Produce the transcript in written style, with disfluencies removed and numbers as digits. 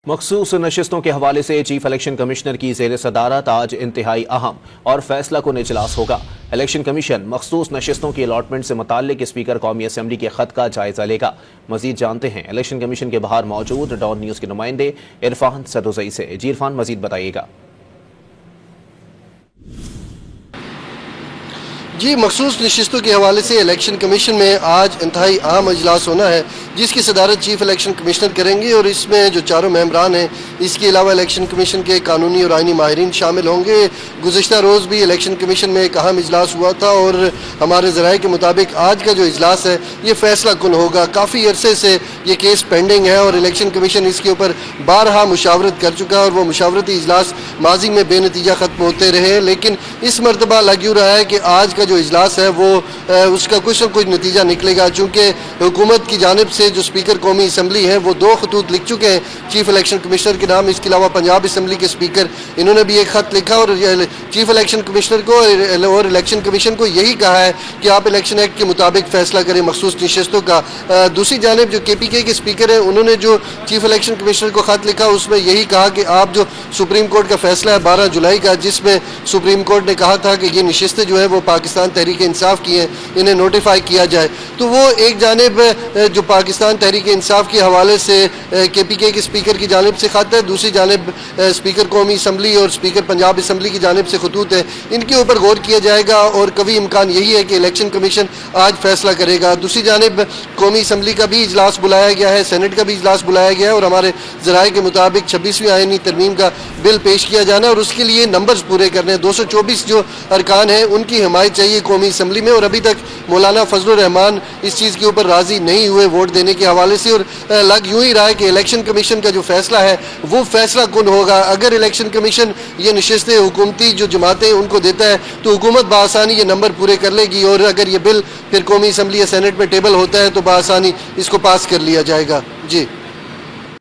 मखसूस नशिस्तों के हवाले से चीफ इलेक्शन कमिश्नर की ज़ेर सदारत आज इंतहाई अहम और फैसला कुन इजलास होगा। इलेक्शन कमीशन मखसूस नशिस्तों की अलॉटमेंट से मुताल्लिक स्पीकर कौमी असम्बली के खत का जायजा लेगा। मजीद जानते हैं इलेक्शन कमीशन के बाहर मौजूद डॉन न्यूज़ के नुमाइंदे इरफान सदुजई से। जी इरफान, मजीद बताइएगा। जी, मखसूस नशिस्तों के हवाले से इलेक्शन कमीशन में आज इंतहाई अहम इजलास होना है, जिसकी सदारत चीफ इलेक्शन कमिश्नर करेंगे और इसमें जो चारों मेंबरान हैं, इसके अलावा इलेक्शन कमीशन के कानूनी और आइनी माहिरीन शामिल होंगे। गुज़िश्ता रोज़ भी इलेक्शन कमीशन में एक अहम इजलास हुआ था और हमारे ज़राए के मुताबिक आज का जो इजलास है ये फैसला कुन होगा। काफ़ी अरसे से ये केस पेंडिंग है और इलेक्शन कमीशन इसके ऊपर बारहा मुशावरत कर चुका है और वो मुशावरती इजलास माजी में बेनतीजा ख़त्म होते रहे, लेकिन इस मरतबा लग यूँ रहा है कि आज का जो इजलास है वो उसका कुछ न कुछ नतीजा निकलेगा, चूँकि हुकूमत की जानिब से जो स्पीकर कौमी असम्बली है वो 2 खतूत लिख चुके हैं चीफ इलेक्शन कमिश्नर के नाम। इसके अलावा पंजाब असम्बली के स्पीकर इन्होंने भी एक खत लिखा और चीफ इलेक्शन कमिश्नर को और इलेक्शन कमीशन को यही कहा है कि आप इलेक्शन एक्ट के मुताबिक फैसला करें मखसूस नशिस्तों का। दूसरी जानिब जो KPK के स्पीकर हैं उन्होंने जो चीफ इलेक्शन कमिश्नर को खत लिखा उसमें यही कहा कि आप जो सुप्रीम कोर्ट का फैसला है 12 जुलाई का, जिसमें सुप्रीम कोर्ट ने कहा था कि ये नशिस्तें जो है वो पाकिस्तान तहरीक इंसाफ की हैं, इन्हें नोटिफाई किया जाए, तो वो एक जानिब जो पाकिस्तान तहरीक इंसाफ के हवाले से KPK के स्पीकर की जानिब से खत है, दूसरी जानिब स्पीकर कौमी असम्बली और स्पीकर पंजाब असम्बली की जानिब से खतूत है। इनके ऊपर गौर किया जाएगा और कभी इम्कान यही है कि इलेक्शन कमीशन आज फैसला करेगा। दूसरी जानिब कौमी असम्बली का भी इजलास बुलाया गया है, सेनेट का भी इजलास बुलाया गया है और हमारे ज़राए के मुताबिक 26वीं आईनी तरमीम का बिल पेश किया जाना और उसके लिए नंबर्स पूरे करने हैं। 224 जो अरकान हैं उनकी हिमायत चाहिए कौमी असम्बली में और अभी तक मौलाना फजलुर रहमान इस चीज़ के ऊपर राजी नहीं हुए वोट देने के हवाले से और लग यूँ ही रहा है कि इलेक्शन कमीशन का जो फैसला है वो फैसला कुन होगा। अगर इलेक्शन कमीशन ये नशिस्तें हुकूमती जो जमातें उनको देता है तो हुकूमत बआसानी ये नंबर पूरे कर लेगी और अगर ये बिल फिर कौमी असम्बली या सेनेट में टेबल होता है तो बआसानी इसको पास कर लिया जाएगा। जी।